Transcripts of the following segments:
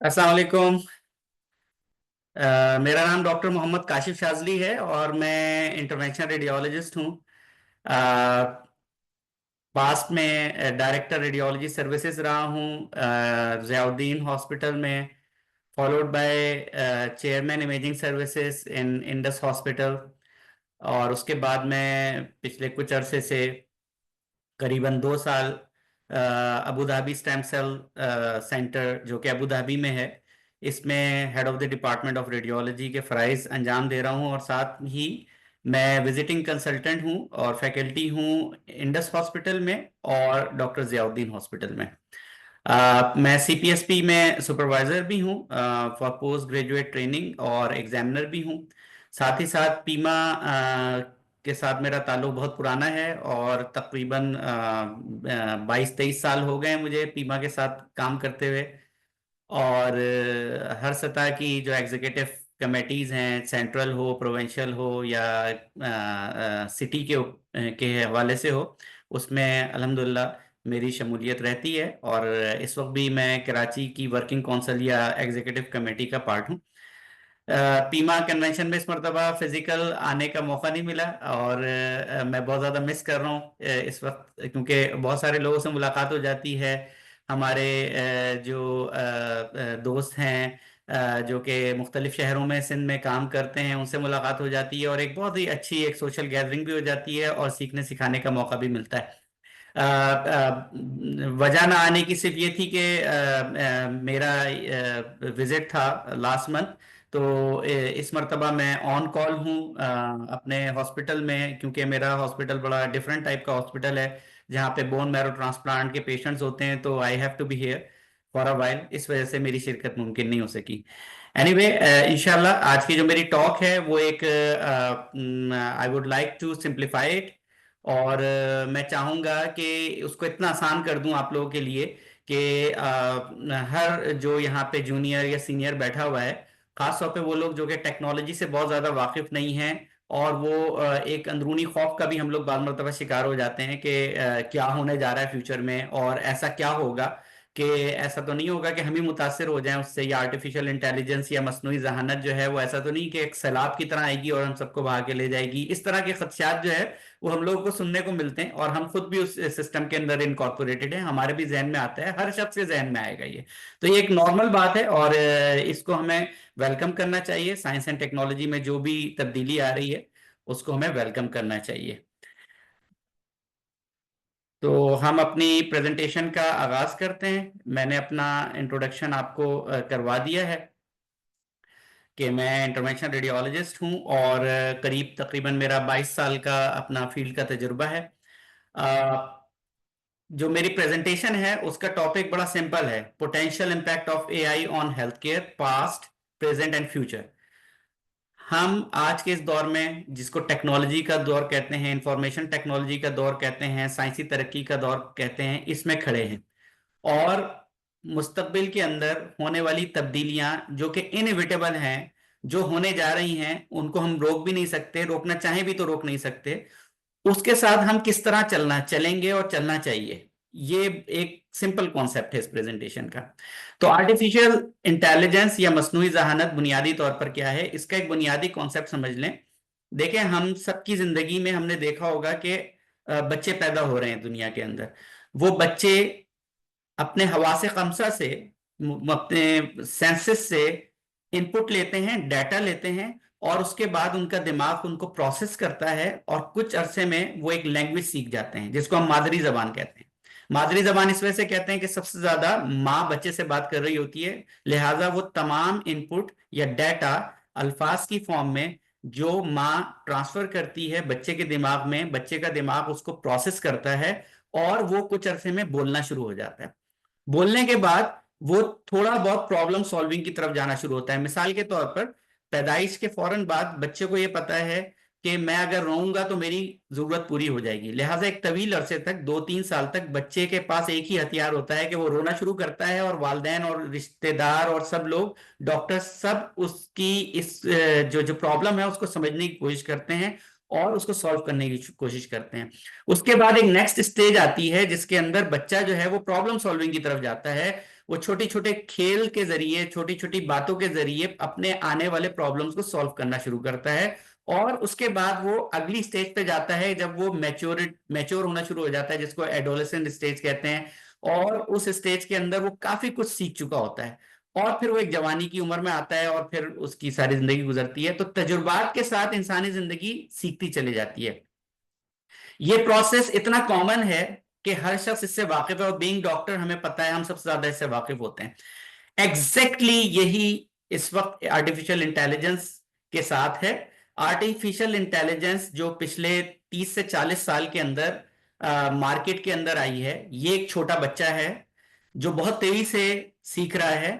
अस्सलाम वालेकुम। मेरा नाम डॉक्टर मोहम्मद काशिफ शाजली है और मैं इंटरवेंशनल रेडियोलॉजिस्ट हूँ। पास्ट में डायरेक्टर रेडियोलॉजी सर्विसेज रहा हूँ ज़ियाउद्दीन हॉस्पिटल में, followed by chairman imaging services in Indus hospital. और उसके बाद मैं पिछले कुछ अरसे से करीबन 2 साल Abu Dhabi stem cell centre जो कि अबू धाबी में है, इसमें head of the department of radiology के फ़राइज़ अंजाम दे रहा हूँ। और साथ ही मैं विजिटिंग कंसल्टेंट हूँ और फैकल्टी हूँ इंडस हॉस्पिटल में और डॉक्टर ज़ियाउद्दीन हॉस्पिटल में। मैं सीपीएसपी में सुपरवाइजर भी हूँ फॉर पोस्ट ग्रेजुएट ट्रेनिंग और एग्जामिनर भी हूँ। साथ ही साथ पीमा के साथ मेरा ताल्लुक बहुत पुराना है और तकरीबन 22-23 साल हो गए हैं मुझे पीमा के साथ काम करते हुए। और हर सतह की जो एग्जीक्यूटिव कमेटीज हैं, सेंट्रल हो, प्रोविंशियल हो या सिटी के हवाले से हो, उसमें अल्हम्दुलिल्लाह मेरी शमूलियत रहती है। और इस वक्त भी मैं कराची की वर्किंग काउंसिल या एग्जीक्यूटिव कमेटी का पार्ट हूँ। पीमा कन्वेंशन में इस मरतबा फिजिकल आने का मौका नहीं मिला और मैं बहुत ज़्यादा मिस कर रहा हूँ इस वक्त, क्योंकि बहुत सारे लोगों से मुलाकात हो जाती है। हमारे जो दोस्त हैं जो कि मुख्तलिफ शहरों में सिंध में काम करते हैं, उनसे मुलाकात हो जाती है और एक बहुत ही अच्छी एक सोशल गैदरिंग भी हो जाती है और सीखने सिखाने का मौका भी मिलता है। वजह ना आने की सिर्फ ये थी कि मेरा विजिट था लास्ट मंथ। तो इस मर्तबा मैं ऑन कॉल हूँ अपने हॉस्पिटल में, क्योंकि मेरा हॉस्पिटल बड़ा डिफरेंट टाइप का हॉस्पिटल है जहाँ पे बोन मैरो ट्रांसप्लांट के पेशेंट्स होते हैं। तो I have to be here for a while, इस वजह से मेरी शिरकत मुमकिन नहीं हो सकी। एनीवे, इंशाल्लाह आज की जो मेरी टॉक है वो एक I would like to simplify it. और मैं चाहूँगा कि उसको इतना आसान कर दूं आप लोगों के लिए कि हर जो यहाँ पे जूनियर या सीनियर बैठा हुआ है, खास तौर पे वो लोग जो कि टेक्नोलॉजी से बहुत ज़्यादा वाकिफ नहीं हैं, और वो एक अंदरूनी खौफ का भी हम लोग बाद मरतबा शिकार हो जाते हैं कि क्या होने जा रहा है फ्यूचर में और ऐसा क्या होगा कि ऐसा तो नहीं होगा कि हम ही मुतासर हो जाएं उससे, या आर्टिफिशियल इंटेलिजेंस या मसनूई जहानत जो है वो ऐसा तो नहीं कि एक सैलाब की तरह आएगी और हम सबको बहा के ले जाएगी। इस तरह के खदशात जो है वो हम लोगों को सुनने को मिलते हैं और हम खुद भी उस सिस्टम के अंदर इनकॉर्पोरेटेड हैं, हमारे भी जहन में आता है, हर शख्स के जहन में आएगा ये। तो ये एक नॉर्मल बात है और इसको हमें वेलकम करना चाहिए। साइंस एंड टेक्नोलॉजी में जो भी तब्दीली आ रही है उसको हमें वेलकम करना चाहिए। तो हम अपनी प्रेजेंटेशन का आगाज करते हैं। मैंने अपना इंट्रोडक्शन आपको करवा दिया है कि मैं इंटरवेंशनल रेडियोलॉजिस्ट हूं और करीब तकरीबन मेरा 22 साल का अपना फील्ड का तजुर्बा है। अ, जो मेरी प्रेजेंटेशन है उसका टॉपिक बड़ा सिंपल है, potential impact of AI on health care, past, present and future. हम आज के इस दौर में जिसको टेक्नोलॉजी का दौर कहते हैं, इंफॉर्मेशन टेक्नोलॉजी का दौर कहते हैं, साइंसी तरक्की का दौर कहते हैं, इसमें खड़े हैं। और मुस्तकबिल के अंदर होने वाली तब्दीलियां जो कि इनएविटेबल हैं, जो होने जा रही हैं, उनको हम रोक भी नहीं सकते, रोकना चाहें भी तो रोक नहीं सकते। उसके साथ हम किस तरह चलेंगे और चलना चाहिए, ये एक सिंपल कॉन्सेप्ट है इस प्रेजेंटेशन का। तो आर्टिफिशियल इंटेलिजेंस या मसनूई जहानत बुनियादी तौर पर क्या है, इसका एक बुनियादी कॉन्सेप्ट समझ लें। देखें, हम सबकी जिंदगी में हमने देखा होगा कि बच्चे पैदा हो रहे हैं दुनिया के अंदर। वो बच्चे अपने हवासे खमसा से, अपने सेंसेस से इनपुट लेते हैं, डाटा लेते हैं, और उसके बाद उनका दिमाग उनको प्रोसेस करता है और कुछ अरसे में वो एक लैंग्वेज सीख जाते हैं जिसको हम मादरी जबान कहते हैं। मादरी जबान इस वजह से कहते हैं कि सबसे ज्यादा माँ बच्चे से बात कर रही होती है, लिहाजा वो तमाम इनपुट या डाटा अल्फाज की फॉर्म में जो माँ ट्रांसफर करती है बच्चे के दिमाग में, बच्चे का दिमाग उसको प्रोसेस करता है और वो कुछ अरसे में बोलना शुरू हो जाता है। बोलने के बाद वो थोड़ा बहुत प्रॉब्लम सॉल्विंग की तरफ जाना शुरू होता है। मिसाल के तौर पर, पैदाइश के फौरन बाद बच्चे को ये पता है कि मैं अगर रोऊंगा तो मेरी जरूरत पूरी हो जाएगी, लिहाजा एक तवील अरसे तक, 2-3 साल तक बच्चे के पास एक ही हथियार होता है कि वो रोना शुरू करता है, और वालदेन और रिश्तेदार और सब लोग, डॉक्टर, सब उसकी इस जो जो प्रॉब्लम है उसको समझने की कोशिश करते हैं और उसको सॉल्व करने की कोशिश करते हैं। उसके बाद एक नेक्स्ट स्टेज आती है जिसके अंदर बच्चा जो है वो प्रॉब्लम सॉल्विंग की तरफ जाता है। वो छोटी छोटे खेल के जरिए, छोटी छोटी बातों के जरिए अपने आने वाले प्रॉब्लम्स को सॉल्व करना शुरू करता है। और उसके बाद वो अगली स्टेज पे जाता है जब वो मैच्योर होना शुरू हो जाता है, जिसको एडोलेसेंट स्टेज कहते हैं। और उस स्टेज के अंदर वो काफी कुछ सीख चुका होता है, और फिर वो एक जवानी की उम्र में आता है और फिर उसकी सारी जिंदगी गुजरती है। तो तजुर्बात के साथ इंसानी जिंदगी सीखती चली जाती है। ये प्रोसेस इतना कॉमन है कि हर शख्स इससे वाकिफ है, और बीइंग डॉक्टर हमें पता है, हम सबसे ज्यादा इससे वाकिफ होते हैं। एग्जैक्टली यही इस वक्त आर्टिफिशियल इंटेलिजेंस के साथ है। आर्टिफिशियल इंटेलिजेंस जो पिछले 30 से 40 साल के अंदर मार्केट के अंदर आई है, ये एक छोटा बच्चा है जो बहुत तेजी से सीख रहा है।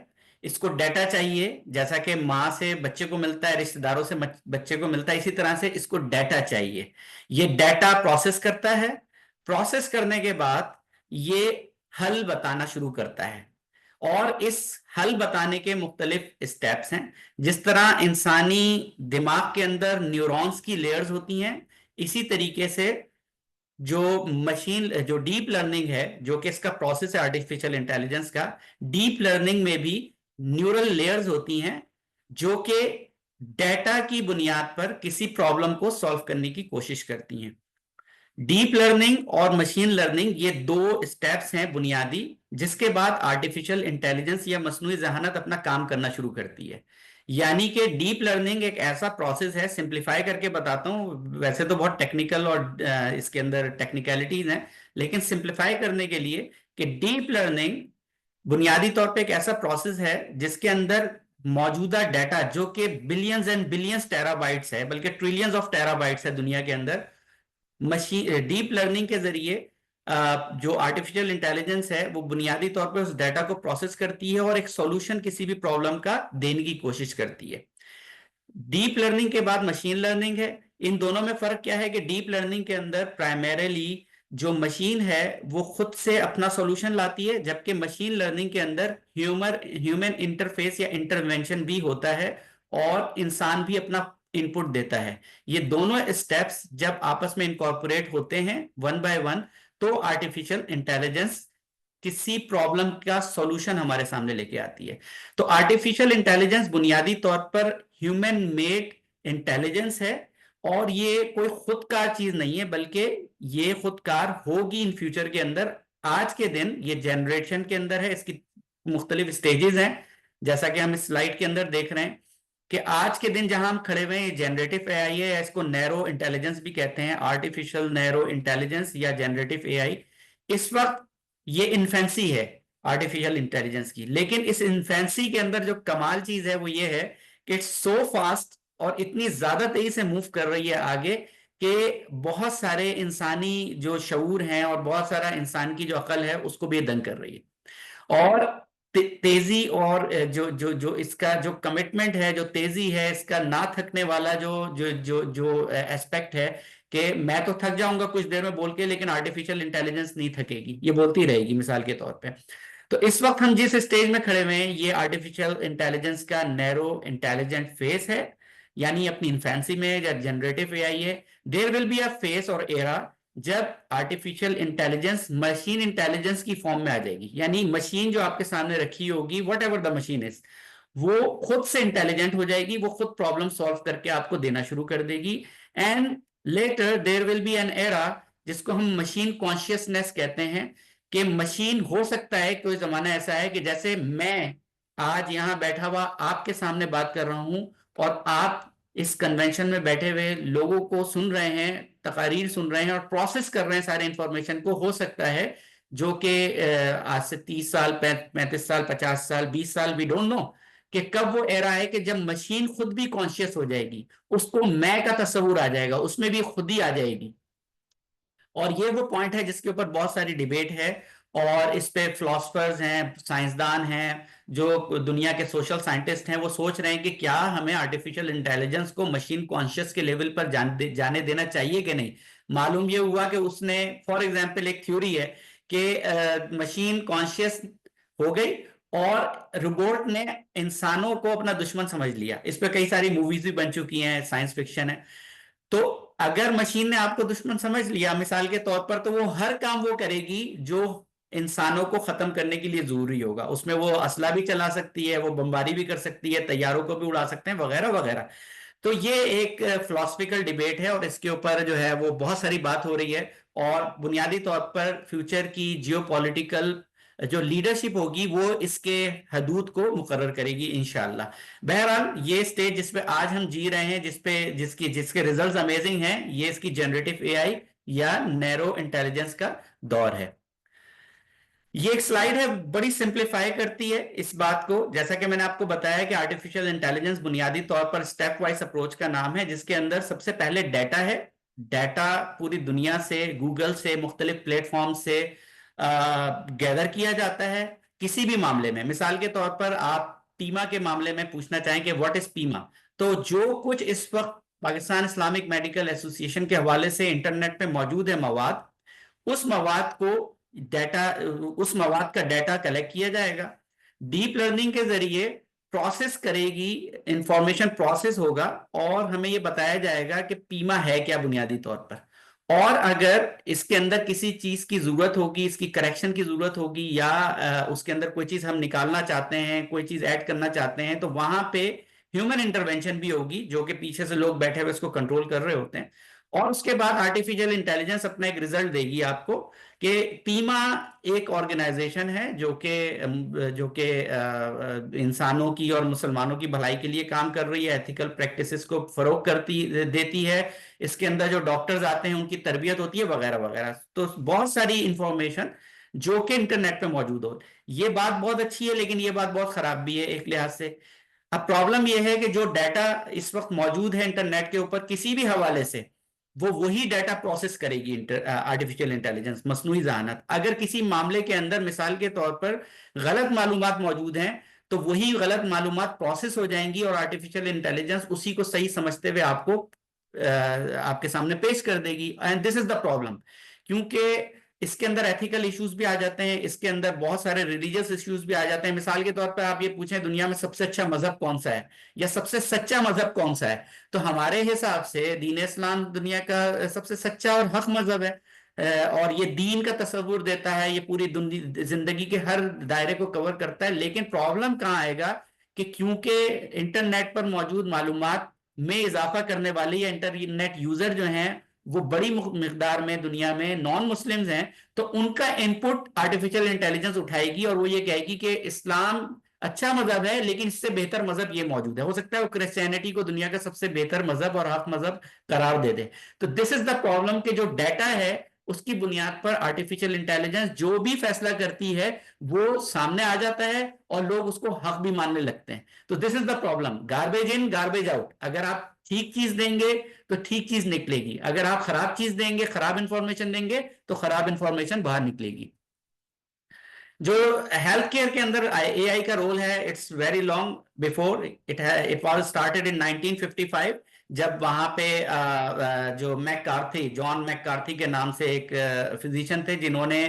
इसको डाटा चाहिए, जैसा कि माँ से बच्चे को मिलता है, रिश्तेदारों से बच्चे को मिलता है, इसी तरह से इसको डाटा चाहिए। ये डाटा प्रोसेस करता है। प्रोसेस करने के बाद ये हल बताना शुरू करता है, और इस हल बताने के मुख्तलिफ स्टेप्स हैं। जिस तरह इंसानी दिमाग के अंदर न्यूरॉन्स की लेयर्स होती हैं, इसी तरीके से जो डीप लर्निंग है, जो कि इसका प्रोसेस है आर्टिफिशियल इंटेलिजेंस का, डीप लर्निंग में भी न्यूरल लेयर्स होती हैं जो कि डेटा की बुनियाद पर किसी प्रॉब्लम को सॉल्व करने की कोशिश करती हैं। डीप लर्निंग और मशीन लर्निंग ये दो स्टेप्स हैं बुनियादी, जिसके बाद आर्टिफिशियल इंटेलिजेंस या मसनूई जहानत अपना काम करना शुरू करती है। यानी कि डीप लर्निंग एक ऐसा प्रोसेस है, सिंप्लीफाई करके बताता हूं, वैसे तो बहुत टेक्निकल और इसके अंदर टेक्निकलिटीज हैं, लेकिन सिंप्लीफाई करने के लिए कि डीप लर्निंग बुनियादी तौर पे एक ऐसा प्रोसेस है जिसके अंदर मौजूदा डाटा, जो कि बिलियंस एंड बिलियंस टेराबाइट्स है, बल्कि ट्रिलियंस ऑफ टेराबाइट्स है दुनिया के अंदर, मशीन डीप लर्निंग के जरिए जो आर्टिफिशियल इंटेलिजेंस है वो बुनियादी तौर पे उस डाटा को प्रोसेस करती है और एक सॉल्यूशन किसी भी प्रॉब्लम का देने की कोशिश करती है। डीप लर्निंग के बाद मशीन लर्निंग है। इन दोनों में फर्क क्या है कि डीप लर्निंग के अंदर प्राइमरीली जो मशीन है वो खुद से अपना सॉल्यूशन लाती है, जबकि मशीन लर्निंग के अंदर ह्यूमन इंटरफेस या इंटरवेंशन भी होता है, और इंसान भी अपना इनपुट देता है। ये दोनों स्टेप्स जब आपस में इनकॉर्पोरेट होते हैं वन बाय वन, तो आर्टिफिशियल इंटेलिजेंस किसी प्रॉब्लम का सॉल्यूशन हमारे सामने लेके आती है। तो आर्टिफिशियल इंटेलिजेंस बुनियादी तौर पर ह्यूमन मेड इंटेलिजेंस है, और ये कोई खुदकार चीज नहीं है, बल्कि ये खुदकार होगी इन फ्यूचर के अंदर। आज के दिन ये जनरेशन के अंदर है, इसकी मुख्तलिफ स्टेजेस हैं, जैसा कि हम इस स्लाइड के अंदर देख रहे हैं कि आज के दिन जहां हम खड़े हुए हैं जनरेटिव एआई है, या इसको नैरो इंटेलिजेंस भी कहते हैं, आर्टिफिशियल नैरो इंटेलिजेंस या जनरेटिव एआई। इस वक्त ये इन्फेंसी है आर्टिफिशियल इंटेलिजेंस की, लेकिन इस इन्फेंसी के अंदर जो कमाल चीज है वो ये है कि इट्स सो फास्ट और इतनी ज्यादा तेजी से मूव कर रही है आगे, कि बहुत सारे इंसानी जो शऊर हैं और बहुत सारा इंसान की जो अकल है उसको भी दंग कर रही है। और तेजी और जो इसका जो कमिटमेंट है, जो तेजी है, इसका ना थकने वाला जो जो जो जो एस्पेक्ट है, कि मैं तो थक जाऊंगा कुछ देर में बोल के, लेकिन आर्टिफिशियल इंटेलिजेंस नहीं थकेगी, ये बोलती रहेगी मिसाल के तौर पे। तो इस वक्त हम जिस स्टेज में खड़े हुए हैं, ये आर्टिफिशियल इंटेलिजेंस का नैरो इंटेलिजेंट फेस है, यानी अपनी इन्फेंसी में या जनरेटिव एआई है। There will be a phase और एरा जब आर्टिफिशियल इंटेलिजेंस मशीन इंटेलिजेंस की फॉर्म में आ जाएगी, यानी मशीन जो आपके सामने रखी होगी, what ever the machine is, वो खुद से इंटेलिजेंट हो जाएगी, वो खुद प्रॉब्लम सॉल्व करके आपको देना शुरू कर देगी। And later there will be an era जिसको हम मशीन कॉन्शियसनेस कहते हैं, कि मशीन हो सकता है कोई जमाना ऐसा है कि जैसे मैं आज यहां बैठा हुआ आपके सामने बात कर रहा हूं, और आप इस कन्वेंशन में बैठे हुए लोगों को सुन रहे हैं, तकारीर सुन रहे हैं और प्रोसेस कर रहे हैं सारे इंफॉर्मेशन को। हो सकता है जो कि आज से 30 साल 35 साल 50 साल 20 साल, वी डोंट नो कि कब वो एरा है कि जब मशीन खुद भी कॉन्शियस हो जाएगी, उसको मैं का तस्वुर आ जाएगा, उसमें भी खुद ही आ जाएगी। और ये वो पॉइंट है जिसके ऊपर बहुत सारी डिबेट है, और इस पे फिलोसफर्स हैं, साइंसदान हैं, जो दुनिया के सोशल साइंटिस्ट हैं, वो सोच रहे हैं कि क्या हमें आर्टिफिशियल इंटेलिजेंस को मशीन कॉन्शियस के लेवल पर जाने देना चाहिए कि नहीं। मालूम ये हुआ कि उसने फॉर एग्जांपल एक थ्योरी है कि मशीन कॉन्शियस हो गई और रोबोट ने इंसानों को अपना दुश्मन समझ लिया। इस पे कई सारी मूवीज भी बन चुकी हैं, साइंस फिक्शन है। तो अगर मशीन ने आपको दुश्मन समझ लिया मिसाल के तौर पर, तो वो हर काम वो करेगी जो इंसानों को खत्म करने के लिए जरूरी होगा। उसमें वो असला भी चला सकती है, वो बमबारी भी कर सकती है, तैयारों को भी उड़ा सकते हैं, वगैरह वगैरह। तो ये एक फिलोसफिकल डिबेट है और इसके ऊपर जो है वो बहुत सारी बात हो रही है। और बुनियादी तौर पर फ्यूचर की जियोपॉलिटिकल जो लीडरशिप होगी वो इसके हदूद को मुकर्रर करेगी इंशाल्लाह। बहरहाल ये स्टेज जिसपे आज हम जी रहे हैं, जिसके रिजल्ट्स अमेजिंग हैं, ये इसकी जनरेटिव एआई या नैरो इंटेलिजेंस का दौर है। ये एक स्लाइड है, बड़ी सिंप्लीफाई करती है इस बात को। जैसा कि मैंने आपको बताया कि आर्टिफिशियल इंटेलिजेंस बुनियादी तौर पर स्टेप वाइज अप्रोच का नाम है, जिसके अंदर सबसे पहले डाटा है। डाटा पूरी दुनिया से, गूगल से, मुख्तलिफ प्लेटफॉर्म से गैदर किया जाता है किसी भी मामले में। मिसाल के तौर पर आप पीमा के मामले में पूछना चाहें कि व्हाट इज पीमा, तो जो कुछ इस वक्त पाकिस्तान इस्लामिक मेडिकल एसोसिएशन के हवाले से इंटरनेट पे मौजूद है मवाद, उस मवाद को डाटा उस मवाद का डाटा कलेक्ट किया जाएगा, डीप लर्निंग के जरिए प्रोसेस करेगी, इंफॉर्मेशन प्रोसेस होगा और हमें यह बताया जाएगा कि पीमा है क्या बुनियादी तौर पर। और अगर इसके अंदर किसी चीज की जरूरत होगी, इसकी करेक्शन की जरूरत होगी, या उसके अंदर कोई चीज हम निकालना चाहते हैं, कोई चीज ऐड करना चाहते हैं, तो वहां पे ह्यूमन इंटरवेंशन भी होगी, जो कि पीछे से लोग बैठे हुए इसको कंट्रोल कर रहे होते हैं। और उसके बाद आर्टिफिशियल इंटेलिजेंस अपना एक रिजल्ट देगी आपको कि पीमा एक ऑर्गेनाइजेशन है जो कि इंसानों की और मुसलमानों की भलाई के लिए काम कर रही है, एथिकल प्रैक्टिसेस को फरोग करती देती है, इसके अंदर जो डॉक्टर्स आते हैं उनकी तरबियत होती है, वगैरह वगैरह। तो बहुत सारी इंफॉर्मेशन जो कि इंटरनेट पे मौजूद हो। ये बात बहुत अच्छी है, लेकिन ये बात बहुत खराब भी है एक लिहाज से। अब प्रॉब्लम यह है कि जो डाटा इस वक्त मौजूद है इंटरनेट के ऊपर किसी भी हवाले से, वो वही डाटा प्रोसेस करेगी आर्टिफिशियल इंटेलिजेंस, मसनूई जहानत। अगर किसी मामले के अंदर मिसाल के तौर पर गलत मालूमात मौजूद हैं, तो वही गलत मालूमात प्रोसेस हो जाएंगी और आर्टिफिशियल इंटेलिजेंस उसी को सही समझते हुए आपके सामने पेश कर देगी। And this is the problem, क्योंकि इसके अंदर एथिकल इश्यूज भी आ जाते हैं, इसके अंदर बहुत सारे रिलीजियस इश्यूज भी आ जाते हैं। मिसाल के तौर पर आप ये पूछें दुनिया में सबसे अच्छा मजहब कौन सा है या सबसे सच्चा मजहब कौन सा है, तो हमारे हिसाब से दीन इस्लाम दुनिया का सबसे सच्चा और हक मजहब है। और ये दीन का तस्वुर देता है, ये पूरी जिंदगी के हर दायरे को कवर करता है। लेकिन प्रॉब्लम कहाँ आएगा कि क्योंकि इंटरनेट पर मौजूद मालूमात में इजाफा करने वाले या इंटरनेट यूजर जो हैं वो बड़ी मिकदार में दुनिया में नॉन मुस्लिम्स हैं, तो उनका इनपुट आर्टिफिशियल इंटेलिजेंस उठाएगी और वो ये कहेगी कि इस्लाम अच्छा मजहब है, लेकिन इससे बेहतर मजहब ये मौजूद है। हो सकता है वो क्रिश्चियनिटी को दुनिया का सबसे बेहतर मजहब और हक मजहब करार दे दे। तो दिस इज द प्रॉब्लम कि जो डाटा है उसकी बुनियाद पर आर्टिफिशियल इंटेलिजेंस जो भी फैसला करती है वो सामने आ जाता है और लोग उसको हक भी मानने लगते हैं। तो this is the problem, garbage in garbage out. अगर आप ठीक चीज देंगे तो ठीक चीज निकलेगी, अगर आप खराब चीज देंगे, खराब इंफॉर्मेशन देंगे, तो खराब इंफॉर्मेशन बाहर निकलेगी। जो हेल्थ केयर के अंदर एआई का रोल है, it's very long before it was started in 1955, जब वहां पे जो जॉन मैककार्थी के नाम से एक फिजिशियन थे जिन्होंने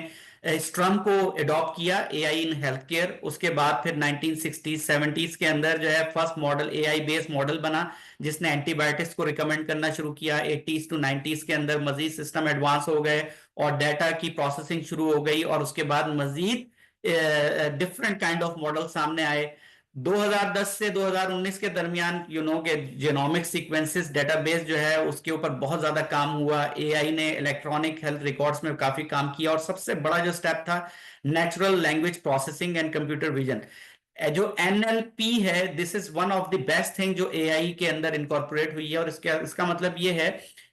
इस टर्म को अडॉप्ट किया, एआई इन हेल्थ केयर। उसके बाद फिर 1960s 70s के अंदर जो है first model AI based model बना, जिसने एंटीबायोटिक्स को रिकमेंड करना शुरू किया। 80s to 90s के अंदर मजीद सिस्टम एडवांस हो गए और डाटा की प्रोसेसिंग शुरू हो गई, और उसके बाद मजीद डिफरेंट काइंड ऑफ मॉडल सामने आए। 2010 से 2019 के दरमियान के जेनोमिक सीक्वेंसेस डेटाबेस जो है उसके ऊपर बहुत ज्यादा काम हुआ। एआई ने इलेक्ट्रॉनिक हेल्थ रिकॉर्ड्स में काफी काम किया, और सबसे बड़ा जो स्टेप था natural language processing and computer vision, जो एनएलपी है। This is one of the best thing जो एआई के अंदर इनकॉर्पोरेट हुई है। और इसका मतलब ये है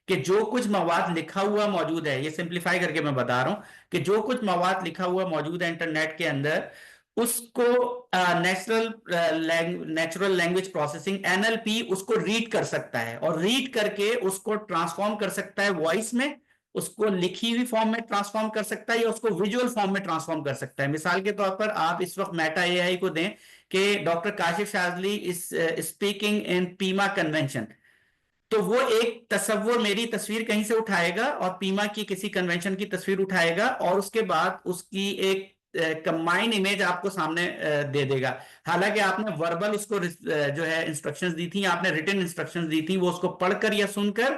कि जो कुछ मवाद लिखा हुआ मौजूद है, ये सिंप्लीफाई करके मैं बता रहा हूं कि जो कुछ मवाद लिखा हुआ मौजूद है इंटरनेट के अंदर, उसको नेचुरल लैंग्वेज प्रोसेसिंग एनएलपी उसको रीड कर सकता है, और रीड करके उसको ट्रांसफॉर्म कर सकता है वॉइस में, उसको लिखी हुई फॉर्म में ट्रांसफॉर्म कर सकता है, या उसको विजुअल फॉर्म में ट्रांसफॉर्म कर सकता है। मिसाल के तौर पर आप इस वक्त मेटा एआई को दें कि doctor Kashif Shazli is speaking in Pima convention, तो वो एक तस्वुर, मेरी तस्वीर कहीं से उठाएगा और पीमा की किसी कन्वेंशन की तस्वीर उठाएगा, और उसके बाद उसकी एक कंबाइंड इमेज आपको सामने दे देगा। हालांकि आपने वर्बल उसको जो है इंस्ट्रक्शंस दी थी, आपने रिटन इंस्ट्रक्शंस दी थी, वो उसको पढ़कर या सुनकर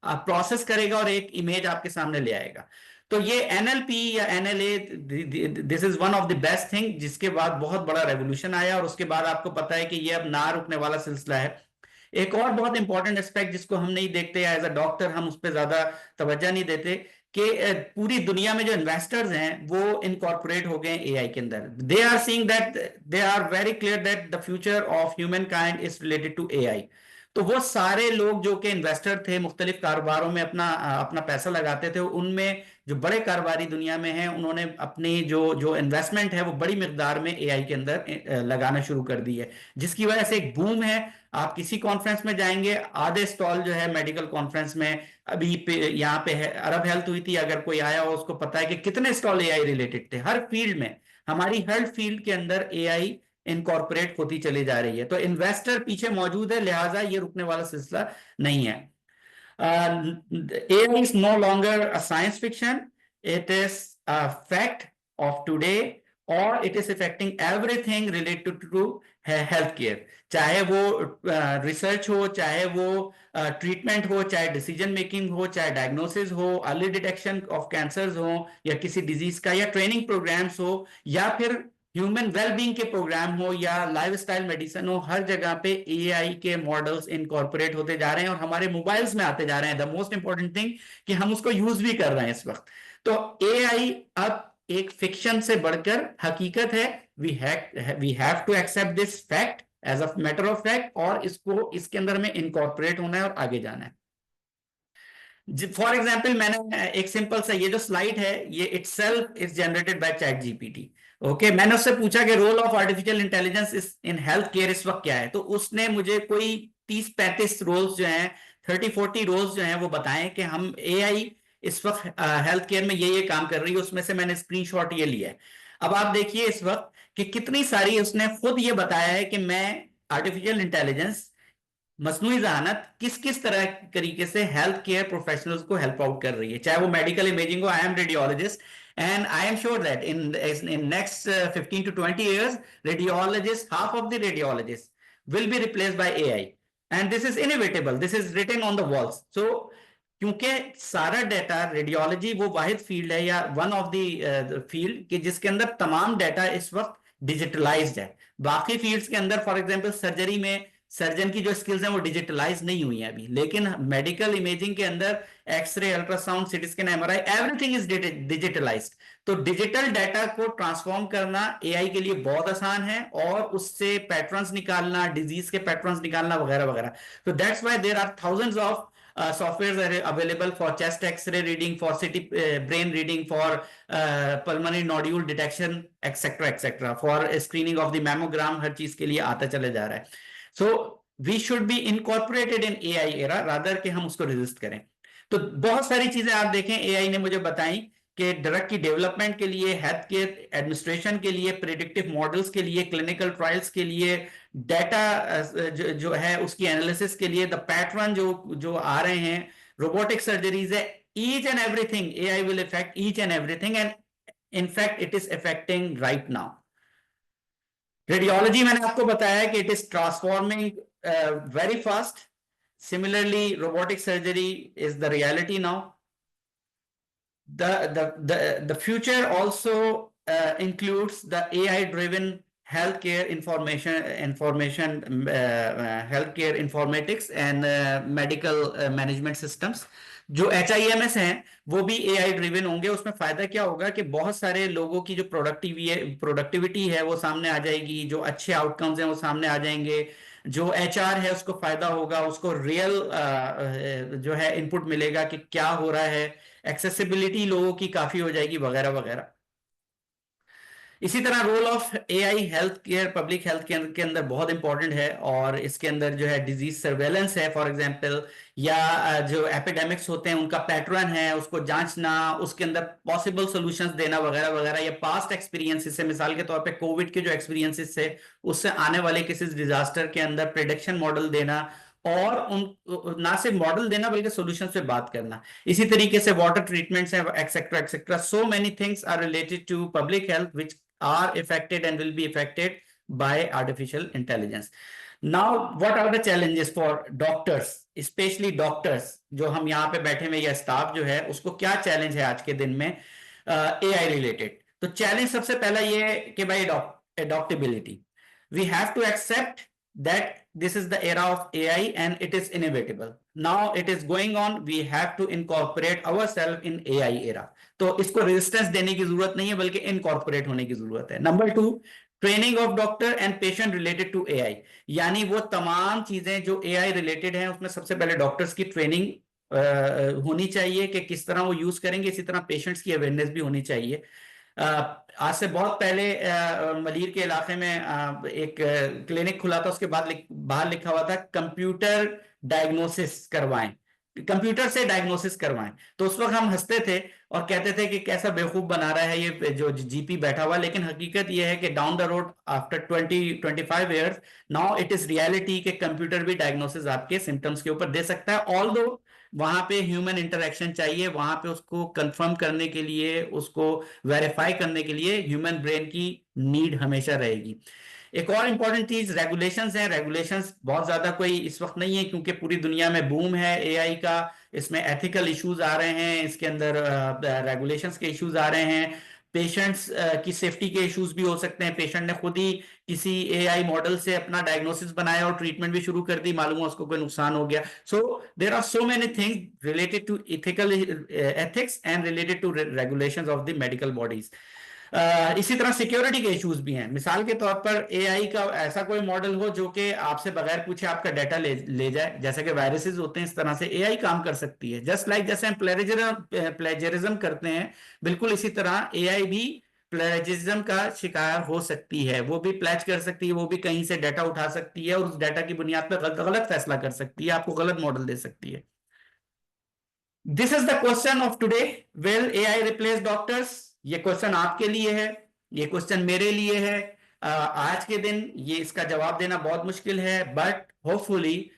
प्रोसेस करेगा और एक इमेज आपके सामने ले आएगा। तो ये NLP या NLA, this is one of the best thing, जिसके बाद बहुत बड़ा रेवोल्यूशन आया, और उसके बाद आपको पता है कि ये अब ना रुकने वाला सिलसिला है। एक और बहुत इंपॉर्टेंट एस्पेक्ट जिसको हम नहीं देखते, एज अ डॉक्टर हम उस पर ज्यादा तवज्जो नहीं देते, कि पूरी दुनिया में जो इन्वेस्टर्स हैं वो इनकॉर्पोरेट हो गए एआई के अंदर। They are seeing that, they are very clear that the future of humankind is related to AI. तो वो सारे लोग जो कि इन्वेस्टर थे, मुख्तलिफ कारोबारों में अपना अपना पैसा लगाते थे, उनमें जो बड़े कारोबारी दुनिया में हैं, उन्होंने अपनी जो जो इन्वेस्टमेंट है वो बड़ी मिकदार में एआई के अंदर लगाना शुरू कर दी है, जिसकी वजह से एक बूम है। आप किसी कॉन्फ्रेंस में जाएंगे, आधे स्टॉल जो है मेडिकल कॉन्फ्रेंस में, अभी यहाँ पे है अरब हेल्थ हुई थी, अगर कोई आया हो उसको पता है कि कितने स्टॉल एआई रिलेटेड थे। हर फील्ड में, हमारी हेल्थ फील्ड के अंदर एआई इनकॉर्पोरेट होती चली जा रही है। तो इन्वेस्टर पीछे मौजूद है, लिहाजा ये रुकने वाला सिलसिला नहीं है। AI is no longer a science fiction, it is a fact of today, और it is affecting everything related to healthcare। चाहे वो रिसर्च हो, चाहे वो ट्रीटमेंट हो, चाहे डिसीजन मेकिंग हो, चाहे डायग्नोसिस हो, अर्ली डिटेक्शन ऑफ कैंसर्स हो, या किसी डिजीज का, या ट्रेनिंग प्रोग्राम्स हो, या फिर ह्यूमन वेलबींग के प्रोग्राम हो, या लाइफस्टाइल मेडिसिन हो, हर जगह पे एआई के मॉडल्स इनकॉर्पोरेट होते जा रहे हैं और हमारे मोबाइल्स में आते जा रहे हैं। द मोस्ट इंपॉर्टेंट थिंग कि हम उसको यूज भी कर रहे हैं इस वक्त। तो एआई अब एक फिक्शन से बढ़कर हकीकत है। We have to accept this fact as a matter of fact, और इसको इसके अंदर में इनकॉर्पोरेट होना है और आगे जाना है। फॉर एग्जाम्पल, मैंने एक सिंपल सा, ये जो स्लाइड है ये itself is generated by ChatGPT. Okay, मैंने उससे पूछा कि role of artificial intelligence in health care इस वक्त क्या है, तो उसने मुझे कोई 30-35 रोल्स जो हैं, 30-40 रोल्स जो हैं वो बताएं कि हम एआई इस वक्त हेल्थ केयर में ये काम कर रही है। उसमें से मैंने स्क्रीनशॉट ये लिया है। अब आप देखिए इस वक्त कि कितनी सारी, उसने खुद ये बताया है कि मैं आर्टिफिशियल इंटेलिजेंस, मसनूई जहानत किस किस तरह तरीके से हेल्थ केयर प्रोफेशनल्स को हेल्प आउट कर रही है, चाहे वो मेडिकल इमेजिंग हो। I am radiologist and I am sure that in next 15 to 20 years, radiologists, half of the radiologists will be replaced by AI, and this is inevitable, this is written on the walls। So क्योंकि सारा data, radiology वो वाहिद field है या one of the field कि जिसके अंदर तमाम data इस वक्त डिजिटलाइज्ड है। बाकी फील्ड्स के अंदर, फॉर एग्जांपल सर्जरी में, सर्जन की जो स्किल्स हैं वो डिजिटलाइज नहीं हुई हैं अभी, लेकिन मेडिकल इमेजिंग के अंदर x ray, ultrasound, CT scan, MRI, everything is digitalised. तो डिजिटल डाटा को ट्रांसफॉर्म करना एआई के लिए बहुत आसान है, और उससे पैटर्न्स निकालना, डिजीज के पैटर्न्स निकालना वगैरह वगैरह। तो that's why there are thousands of softwares are available for chest x-ray reading, for CT brain reading, for pulmonary nodule detection, etc., for screening of the mammogram। हर चीज के लिए आता चले जा रहा है। So we should be incorporated in AI era rather कि हम उसको रेजिस्ट करें। तो बहुत सारी चीजें आप देखें एआई ने मुझे बताई कि ड्रग की डेवलपमेंट के लिए, हेल्थ केयर एडमिनिस्ट्रेशन के लिए, प्रेडिक्टिव मॉडल्स के लिए, क्लिनिकल ट्रायल्स के लिए, डाटा जो है उसकी एनालिसिस के लिए, द पैटर्न जो जो आ रहे हैं, रोबोटिक सर्जरीज है, each and everything AI will affect each and everything, and in fact it is affecting right now. Radiology मैंने आपको बताया कि it is transforming very fast. Similarly, robotic surgery is the reality now. The future also includes the AI-driven healthcare healthcare informatics and medical management systems। जो HIMS हैं वो भी AI driven होंगे। उसमें फायदा क्या होगा कि बहुत सारे लोगों की जो प्रोडक्टिविटी है वो सामने आ जाएगी, जो अच्छे आउटकम्स हैं वो सामने आ जाएंगे, जो HR है उसको फायदा होगा, उसको रियल जो है इनपुट मिलेगा कि क्या हो रहा है, एक्सेसिबिलिटी लोगों की काफी हो जाएगी वगैरह वगैरह। इसी तरह role of AI health care, public health care के अंदर बहुत इंपॉर्टेंट है, और इसके अंदर जो है डिजीज सर्वेलेंस है फॉर एग्जांपल, या जो एपिडेमिक्स होते हैं उनका पैटर्न है उसको जांचना, उसके अंदर पॉसिबल सॉल्यूशंस देना वगैरह वगैरह, या पास्ट एक्सपीरियंसेस से, मिसाल के तौर पे कोविड के जो एक्सपीरियंसेस से, उससे आने वाले किसी डिजास्टर के अंदर प्रेडिक्शन मॉडल देना, और उन ना सिर्फ मॉडल देना बल्कि सॉल्यूशन पे बात करना। इसी तरीके से वाटर ट्रीटमेंट्स हैं, etcetera etcetera. So many things are related to public health which are affected and will be affected by artificial intelligence। Now what are the challenges for doctors, especially doctors जो हम यहाँ पे बैठे हुए या staff जो है उसको क्या चैलेंज है आज के दिन में एआई रिलेटेड? तो चैलेंज सबसे पहला ये है कि भाई adaptability, we have to accept that this is the era of AI and it is inevitable. Now it is going on. We have to incorporate ourselves in AI era. तो इसको resistance देने की जरूरत नहीं है बल्कि इनकॉर्पोरेट होने की जरूरत है. Number 2, training of doctor and patient related to AI, यानी वो तमाम चीजें जो एआई रिलेटेड हैं उसमें सबसे पहले डॉक्टर्स की ट्रेनिंग होनी चाहिए कि किस तरह वो यूज करेंगे. इसी तरह पेशेंट्स की अवेयरनेस भी होनी चाहिए. आज से बहुत पहले मलीर के इलाके में एक क्लिनिक खुला था, उसके बाद बाहर लिखा हुआ था कंप्यूटर डायग्नोसिस करवाएं, कंप्यूटर से डायग्नोसिस करवाएं. तो उस वक्त हम हंसते थे और कहते थे कि कैसा बेवकूफ बना रहा है ये जो जीपी बैठा हुआ, लेकिन हकीकत ये है कि down the road after 20-25 years now it is reality कि कंप्यूटर भी डायग्नोसिस आपके सिम्टम्स के ऊपर दे सकता है. ऑल्दो वहां पे ह्यूमन इंटरेक्शन चाहिए, वहां पे उसको कंफर्म करने के लिए, उसको वेरीफाई करने के लिए ह्यूमन ब्रेन की नीड हमेशा रहेगी. एक और इंपॉर्टेंट चीज रेगुलेशंस है. रेगुलेशंस बहुत ज्यादा कोई इस वक्त नहीं है क्योंकि पूरी दुनिया में बूम है एआई का. इसमें एथिकल इश्यूज आ रहे हैं, इसके अंदर रेगुलेशंस के इश्यूज आ रहे हैं, पेशेंट्स की सेफ्टी के इश्यूज भी हो सकते हैं. पेशेंट ने खुद ही किसी एआई मॉडल से अपना डायग्नोसिस बनाया और ट्रीटमेंट भी शुरू कर दी, मालूम है उसको कोई नुकसान हो गया. So there are so many things related to ethical ethics and related to regulations of the medical bodies. इसी तरह सिक्योरिटी के इश्यूज भी हैं. मिसाल के तौर पर एआई का ऐसा कोई मॉडल हो जो कि आपसे बगैर पूछे आपका डाटा ले जाए, जैसे कि वायरसेस होते हैं, इस तरह से एआई काम कर सकती है. जस्ट लाइक जैसे हम प्लेजरिज्म करते हैं, बिल्कुल इसी तरह एआई भी प्लेजरिज्म का शिकार हो सकती है. वो भी प्लेज कर सकती है, वो भी कहीं से डाटा उठा सकती है और उस डाटा की बुनियाद पर गलत फैसला कर सकती है, आपको गलत मॉडल दे सकती है. This is the question of today, will AI replace doctors? ये क्वेश्चन आपके लिए है, ये क्वेश्चन मेरे लिए है. आज के दिन ये इसका जवाब देना बहुत मुश्किल है, but hopefully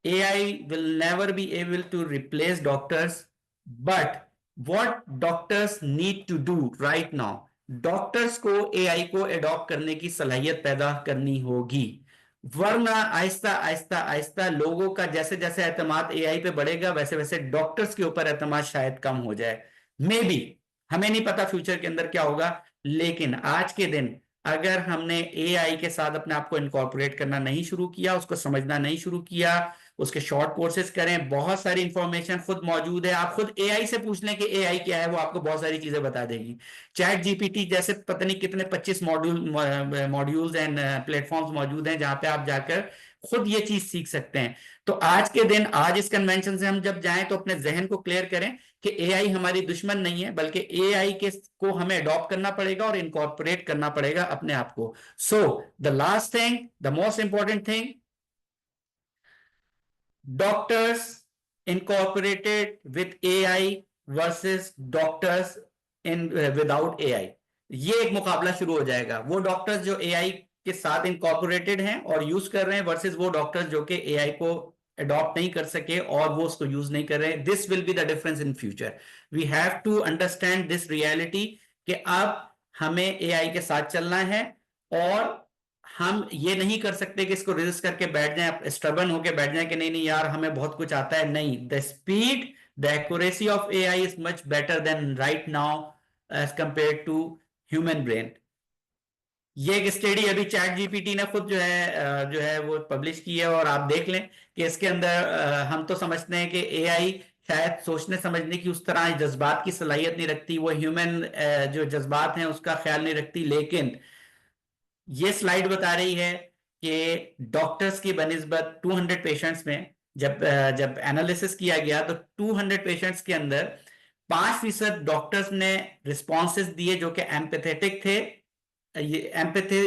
AI will never be able to replace doctors. But what doctors need to do right now, doctors को एआई को एडॉप्ट करने की सलाहियत पैदा करनी होगी, वरना आहिस्ता आहिस्ता आहिस्ता लोगों का जैसे जैसे एतमाद एआई पे बढ़ेगा वैसे वैसे डॉक्टर्स के ऊपर एतमाद शायद कम हो जाए. मे बी, हमें नहीं पता फ्यूचर के अंदर क्या होगा, लेकिन आज के दिन अगर हमने एआई के साथ अपने आप को इनकॉर्पोरेट करना नहीं शुरू किया, उसको समझना नहीं शुरू किया, उसके शॉर्ट कोर्सेज करें, बहुत सारी इंफॉर्मेशन खुद मौजूद है. आप खुद एआई से पूछ लें कि एआई क्या है, वो आपको बहुत सारी चीजें बता देगी. चैट जीपीटी जैसे पता नहीं कितने 25 मॉड्यूल्स एंड प्लेटफॉर्म्स मौजूद हैं जहां पे आप जाकर खुद ये चीज सीख सकते हैं. तो आज के दिन, आज इस कन्वेंशन से हम जब जाएं तो अपने जहन को क्लियर करें कि एआई हमारी दुश्मन नहीं है, बल्कि एआई के को हमें अडॉप्ट करना पड़ेगा और इनकॉर्पोरेट करना पड़ेगा अपने आप को. So the last thing, the most important thing, doctors incorporated with AI versus doctors in without AI. ये एक मुकाबला शुरू हो जाएगा. वो डॉक्टर्स जो एआई के साथ इनकॉर्पोरेटेड हैं और यूज कर रहे हैं वर्सेस वो डॉक्टर्स जो कि एआई को अडॉप्ट नहीं कर सके और वो उसको यूज नहीं कर रहे हैं. This will be the difference in future. We have to understand this reality कि अब हमें एआई के साथ चलना है और हम ये नहीं कर सकते कि इसको रेजिस्ट करके बैठ जाएं, स्टबर्न होके बैठ जाएं कि नहीं नहीं यार हमें बहुत कुछ आता है. नहीं, the speed, the accuracy of AI is much better than right now as compare to human brain. ये एक स्टडी अभी चैट जीपीटी ने खुद जो है वो पब्लिश की है और आप देख लें कि इसके अंदर हम तो समझते हैं कि एआई शायद सोचने समझने की उस तरह जज्बात की सलाहियत नहीं रखती, वो ह्यूमन जो जज्बात हैं उसका ख्याल नहीं रखती. लेकिन ये स्लाइड बता रही है कि डॉक्टर्स की बनिस्बत 200 पेशेंट्स में जब एनालिसिस किया गया तो 200 पेशेंट्स के अंदर 5% डॉक्टर्स ने रिस्पॉन्सेस दिए जो कि एम्पैथेटिक थे. ये एम्पैथी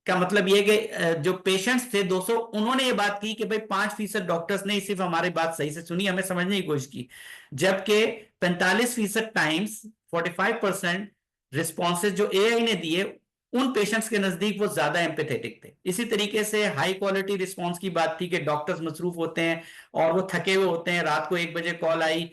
का मतलब ये कि जो पेशेंट्स थे 200, उन्होंने ये बात की कि भाई 5% डॉक्टर्स ने सिर्फ हमारी बात सही से सुनी, हमें समझने की कोशिश की, जबकि 45% टाइम्स 45% रिस्पॉन्सेज जो एआई ने दिए उन पेशेंट्स के नजदीक वो ज्यादा एम्पैथेटिक थे. इसी तरीके से हाई क्वालिटी रिस्पॉन्स की बात थी कि डॉक्टर्स मसरूफ होते हैं और वो थके हुए होते हैं, रात को 1 बजे कॉल आई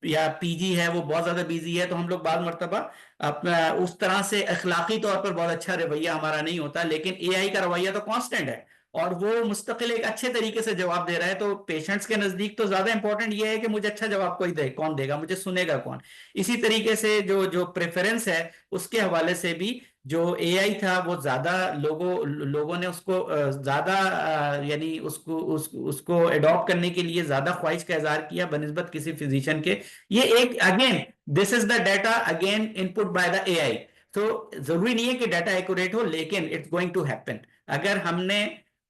या पीजी है वो बहुत ज्यादा बिजी है, तो हम लोग बाद मर्तबा अपना उस तरह से अखलाकी तौर पर बहुत अच्छा रवैया हमारा नहीं होता. लेकिन एआई का रवैया तो कांस्टेंट है, और वो मुस्तकिल एक अच्छे तरीके से जवाब दे रहा है, तो पेशेंट्स के नजदीक तो ज्यादा इंपॉर्टेंट ये है कि मुझे अच्छा जवाब कोई दे, कौन देगा, मुझे सुनेगा कौन। इसी तरीके से जो जो प्रेफरेंस है उसके हवाले से भी जो एआई था वो ज्यादा लोगों ने उसको ज्यादा यानी उसको अडॉप्ट करने के लिए ज्यादा ख्वाहिश का इजहार किया बनिस्बत किसी फिजिशियन के। ये एक again, this is the data again input by the AI. तो जरूरी नहीं है कि डाटा एक्यूरेट हो, लेकिन इट्स गोइंग टू हैपन। अगर हमने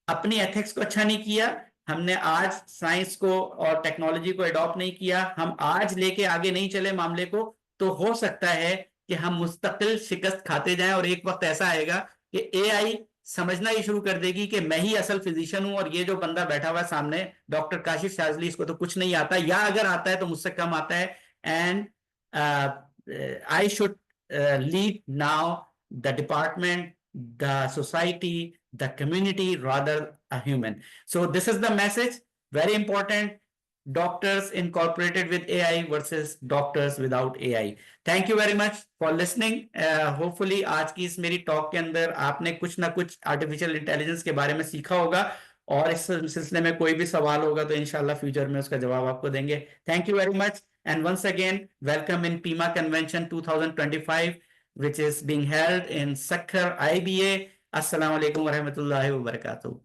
अपनी एथिक्स को अच्छा नहीं किया, हमने आज साइंस को और टेक्नोलॉजी को अडॉप्ट नहीं किया, हम आज लेके आगे नहीं चले मामले को, तो हो सकता है कि हम मुस्तकिल शिकस्त खाते जाएं और एक वक्त ऐसा आएगा कि एआई समझना ही शुरू कर देगी कि मैं ही असल फिजिशियन हूं और ये जो बंदा बैठा हुआ है सामने डॉक्टर काशिफ शाजली, इसको तो कुछ नहीं आता, या अगर आता है तो मुझसे कम आता है। And I should lead now the department, the society, the community, rather a human. So this is the message, very important. Doctors incorporated with AI versus doctors without AI. Thank you very much for listening. Hopefully आज की इस मेरी talk के अंदर आपने कुछ ना कुछ आर्टिफिशियल इंटेलिजेंस के बारे में सीखा होगा, और इस सिलसिले में कोई भी सवाल होगा तो इंशाल्लाह फ्यूचर में उसका जवाब आपको देंगे। Thank you very much, and once again welcome in PIMA Convention 2025, which is being held in Sakhar, IBA. Assalamu alaikum wa rahmatullahi wa barakatuh.